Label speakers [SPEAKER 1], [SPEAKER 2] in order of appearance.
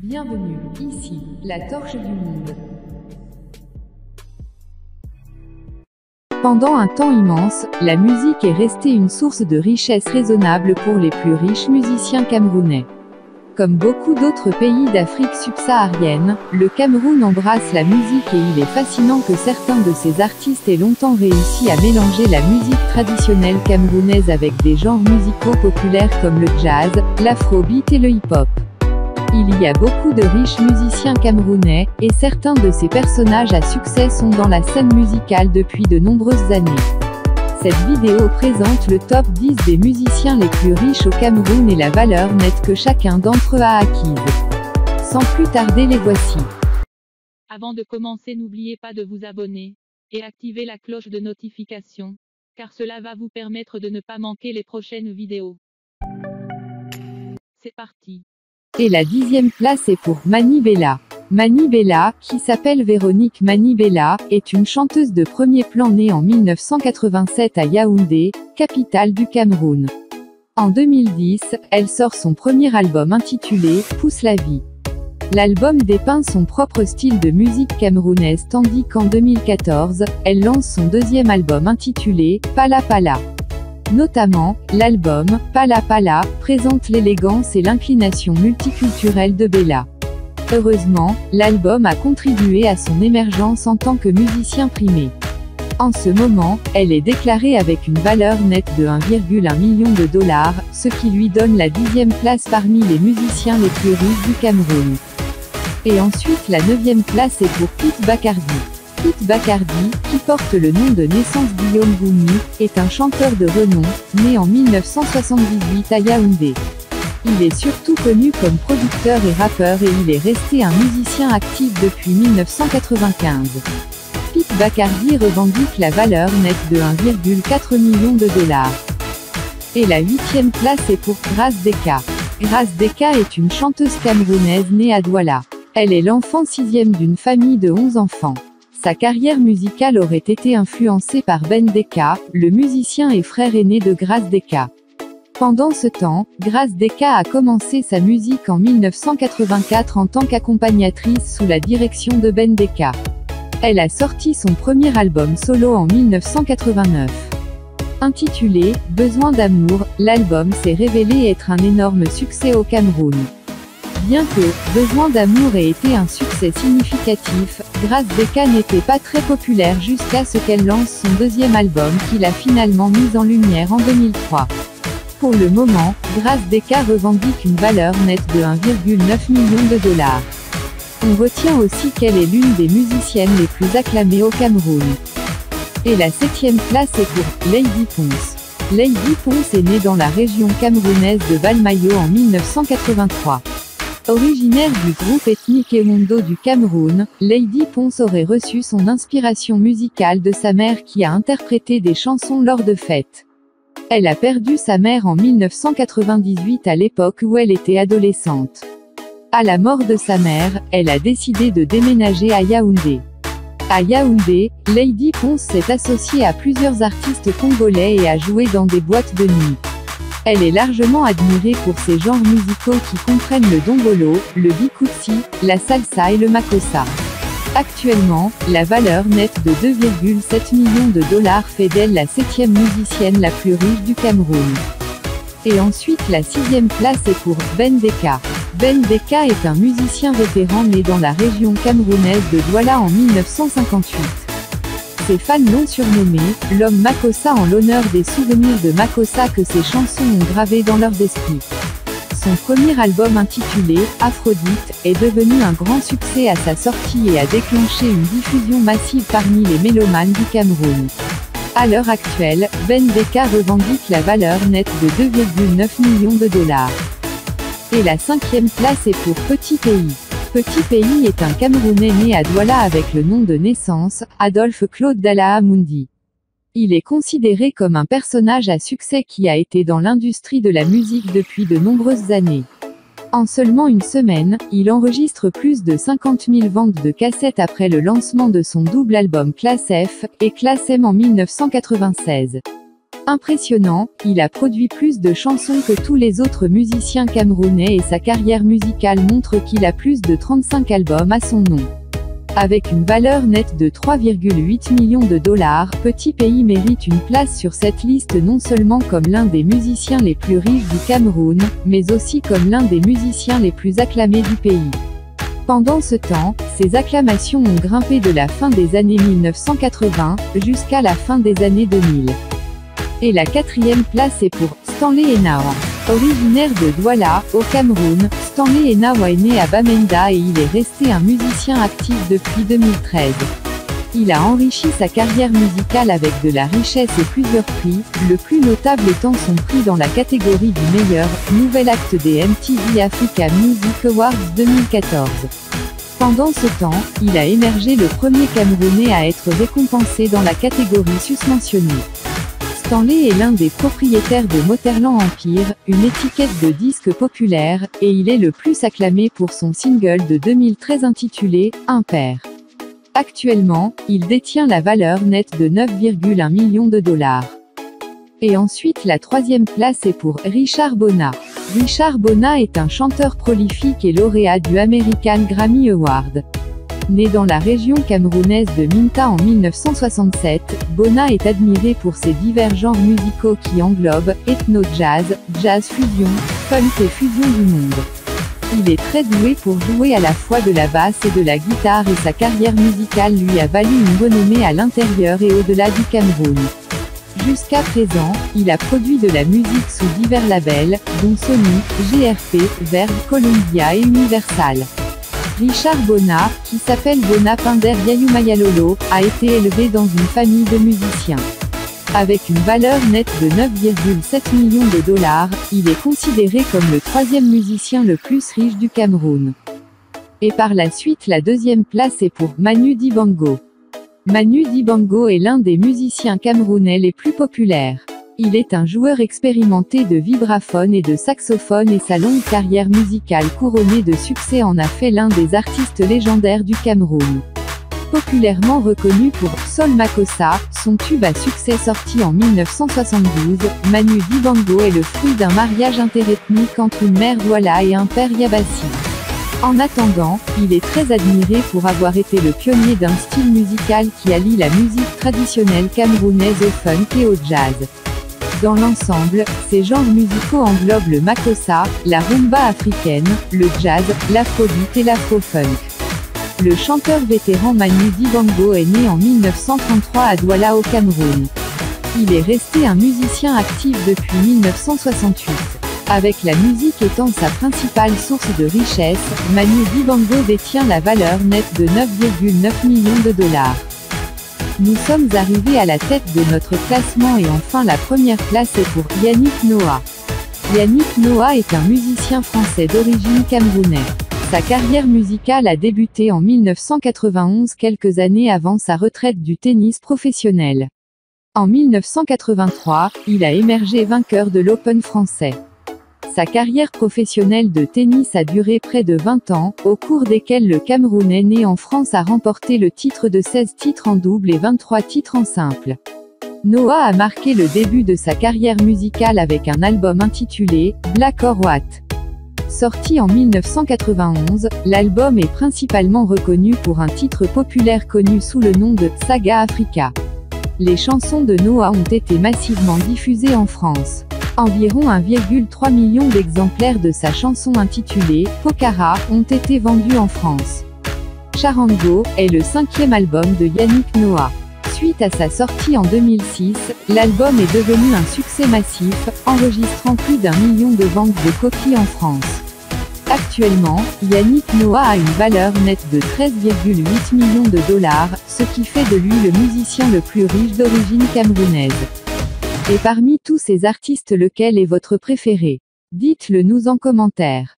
[SPEAKER 1] Bienvenue, ici, la torche du monde. Pendant un temps immense, la musique est restée une source de richesse raisonnable pour les plus riches musiciens camerounais. Comme beaucoup d'autres pays d'Afrique subsaharienne, le Cameroun embrasse la musique et il est fascinant que certains de ses artistes aient longtemps réussi à mélanger la musique traditionnelle camerounaise avec des genres musicaux populaires comme le jazz, l'afrobeat et le hip-hop. Il y a beaucoup de riches musiciens camerounais, et certains de ces personnages à succès sont dans la scène musicale depuis de nombreuses années. Cette vidéo présente le top 10 des musiciens les plus riches au Cameroun et la valeur nette que chacun d'entre eux a acquise. Sans plus tarder, les voici.
[SPEAKER 2] Avant de commencer, n'oubliez pas de vous abonner et activer la cloche de notification, car cela va vous permettre de ne pas manquer les prochaines vidéos. C'est parti.
[SPEAKER 1] Et la 10e place est pour Mani Bella. Mani Bella, qui s'appelle Véronique Mani Bella, est une chanteuse de premier plan née en 1987 à Yaoundé, capitale du Cameroun. En 2010, elle sort son premier album intitulé « Pousse la vie ». L'album dépeint son propre style de musique camerounaise tandis qu'en 2014, elle lance son deuxième album intitulé « Pala Pala ». Notamment, l'album « Pala Pala » présente l'élégance et l'inclination multiculturelle de Bella. Heureusement, l'album a contribué à son émergence en tant que musicien primé. En ce moment, elle est déclarée avec une valeur nette de 1,1 million de dollars, ce qui lui donne la 10e place parmi les musiciens les plus riches du Cameroun. Et ensuite la 9e place est pour Pete Bacardi. Pete Bacardi, qui porte le nom de naissance Guillaume Boumi, est un chanteur de renom, né en 1978 à Yaoundé. Il est surtout connu comme producteur et rappeur et il est resté un musicien actif depuis 1995. Pete Bacardi revendique la valeur nette de 1,4 million de dollars. Et la 8e place est pour Grace Deka. Grace Deka est une chanteuse camerounaise née à Douala. Elle est l'enfant 6e d'une famille de 11 enfants. Sa carrière musicale aurait été influencée par Ben Deka, le musicien et frère aîné de Grace Deka. Pendant ce temps, Grace Deka a commencé sa musique en 1984 en tant qu'accompagnatrice sous la direction de Ben Deka. Elle a sorti son premier album solo en 1989. Intitulé « Besoin d'amour », l'album s'est révélé être un énorme succès au Cameroun. Bien que « Besoin d'amour » ait été un succès significatif, Grace Deka n'était pas très populaire jusqu'à ce qu'elle lance son deuxième album qu'il a finalement mis en lumière en 2003. Pour le moment, Grace Deka revendique une valeur nette de 1,9 million de dollars. On retient aussi qu'elle est l'une des musiciennes les plus acclamées au Cameroun. Et la 7e place est pour Lady Ponce. Lady Ponce est née dans la région camerounaise de Valmayo en 1983. Originaire du groupe ethnique Ewondo du Cameroun, Lady Ponce aurait reçu son inspiration musicale de sa mère qui a interprété des chansons lors de fêtes. Elle a perdu sa mère en 1998 à l'époque où elle était adolescente. À la mort de sa mère, elle a décidé de déménager à Yaoundé. À Yaoundé, Lady Ponce s'est associée à plusieurs artistes congolais et a joué dans des boîtes de nuit. Elle est largement admirée pour ses genres musicaux qui comprennent le dongolo, le bikutsi, la salsa et le makossa. Actuellement, la valeur nette de 2,7 millions de dollars fait d'elle la 7e musicienne la plus riche du Cameroun. Et ensuite la 6e place est pour Ben Deka. Ben Deka est un musicien vétéran né dans la région camerounaise de Douala en 1958. Ses fans l'ont surnommé « l'homme Makossa » en l'honneur des souvenirs de Makossa que ses chansons ont gravés dans leurs esprits. Son premier album intitulé « Aphrodite » est devenu un grand succès à sa sortie et a déclenché une diffusion massive parmi les mélomanes du Cameroun. À l'heure actuelle, Ben Deka revendique la valeur nette de 2,9 millions de dollars. Et la 5e place est pour Petit Pays. Petit Pays est un Camerounais né à Douala avec le nom de naissance, Adolphe Claude Dalaha Moundi. Il est considéré comme un personnage à succès qui a été dans l'industrie de la musique depuis de nombreuses années. En seulement une semaine, il enregistre plus de 50 000 ventes de cassettes après le lancement de son double album Classe F et Classe M en 1996. Impressionnant, il a produit plus de chansons que tous les autres musiciens camerounais et sa carrière musicale montre qu'il a plus de 35 albums à son nom. Avec une valeur nette de 3,8 millions de dollars, Petit Pays mérite une place sur cette liste non seulement comme l'un des musiciens les plus riches du Cameroun, mais aussi comme l'un des musiciens les plus acclamés du pays. Pendant ce temps, ses acclamations ont grimpé de la fin des années 1980, jusqu'à la fin des années 2000. Et la quatrième place est pour Stanley Enawa. Originaire de Douala, au Cameroun, Stanley Enawa est né à Bamenda et il est resté un musicien actif depuis 2013. Il a enrichi sa carrière musicale avec de la richesse et plusieurs prix, le plus notable étant son prix dans la catégorie du meilleur nouvel acte des MTV Africa Music Awards 2014. Pendant ce temps, il a émergé le premier Camerounais à être récompensé dans la catégorie susmentionnée. Stanley est l'un des propriétaires de Moterland Empire, une étiquette de disques populaire, et il est le plus acclamé pour son single de 2013 intitulé « Impair ». Actuellement, il détient la valeur nette de 9,1 millions de dollars. Et ensuite la troisième place est pour Richard Bona. Richard Bona est un chanteur prolifique et lauréat du American Grammy Award. Né dans la région camerounaise de Minta en 1967, Bona est admiré pour ses divers genres musicaux qui englobent ethno-jazz, jazz fusion, funk et fusion du monde. Il est très doué pour jouer à la fois de la basse et de la guitare et sa carrière musicale lui a valu une renommée à l'intérieur et au-delà du Cameroun. Jusqu'à présent, il a produit de la musique sous divers labels, dont Sony, GRP, Verve, Columbia et Universal. Richard Bona, qui s'appelle Bona Pinder Yayoumayalolo, a été élevé dans une famille de musiciens. Avec une valeur nette de 9,7 millions de dollars, il est considéré comme le troisième musicien le plus riche du Cameroun. Et par la suite la deuxième place est pour Manu Dibango. Manu Dibango est l'un des musiciens camerounais les plus populaires. Il est un joueur expérimenté de vibraphone et de saxophone et sa longue carrière musicale couronnée de succès en a fait l'un des artistes légendaires du Cameroun. Populairement reconnu pour Sol Makossa, son tube à succès sorti en 1972, Manu Dibango est le fruit d'un mariage interethnique entre une mère Douala et un père Yabassi. En attendant, il est très admiré pour avoir été le pionnier d'un style musical qui allie la musique traditionnelle camerounaise au funk et au jazz. Dans l'ensemble, ces genres musicaux englobent le makossa, la rumba africaine, le jazz, l'afrobeat et l'afrofunk. Le chanteur vétéran Manu Dibango est né en 1933 à Douala au Cameroun. Il est resté un musicien actif depuis 1968. Avec la musique étant sa principale source de richesse, Manu Dibango détient la valeur nette de 9,9 millions de dollars. Nous sommes arrivés à la tête de notre classement et enfin la première place est pour Yannick Noah. Yannick Noah est un musicien français d'origine camerounaise. Sa carrière musicale a débuté en 1991 quelques années avant sa retraite du tennis professionnel. En 1983, il a émergé vainqueur de l'Open français. Sa carrière professionnelle de tennis a duré près de 20 ans, au cours desquels le Camerounais né en France a remporté le titre de 16 titres en double et 23 titres en simple. Noah a marqué le début de sa carrière musicale avec un album intitulé « Black or White ». Sorti en 1991, l'album est principalement reconnu pour un titre populaire connu sous le nom de « Saga Africa ». Les chansons de Noah ont été massivement diffusées en France. Environ 1,3 million d'exemplaires de sa chanson intitulée « Pokhara » ont été vendus en France. Charango est le cinquième album de Yannick Noah. Suite à sa sortie en 2006, l'album est devenu un succès massif, enregistrant plus d'1 million de ventes de copies en France. Actuellement, Yannick Noah a une valeur nette de 13,8 millions de dollars, ce qui fait de lui le musicien le plus riche d'origine camerounaise. Et parmi tous ces artistes lequel est votre préféré? Dites-le nous en commentaire.